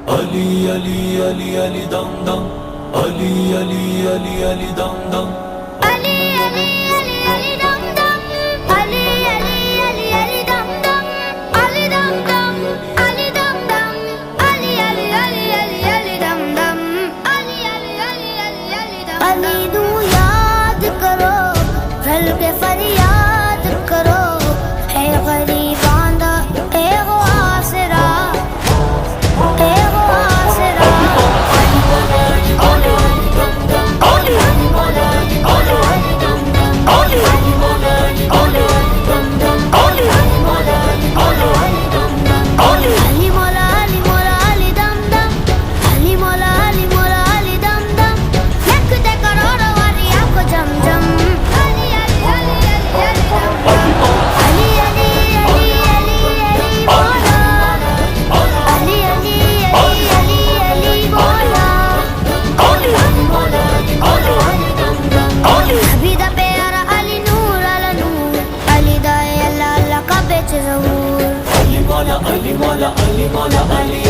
Ali Ali Ali Ali dam dam, Ali Ali Ali Ali dam dam, Ali Ali Ali Ali dam dam, Ali Ali Ali Ali dam dam, Ali dam dam, Ali dam dam, Ali Ali Ali Ali Ali dam dam, Ali Ali Ali Ali Ali dam dam। Ali नू याद करो, रल के फरियाद करो, है गरीबां दा ए हो आसरा, ए हो आसरा। Ali Mola Ali Mola Ali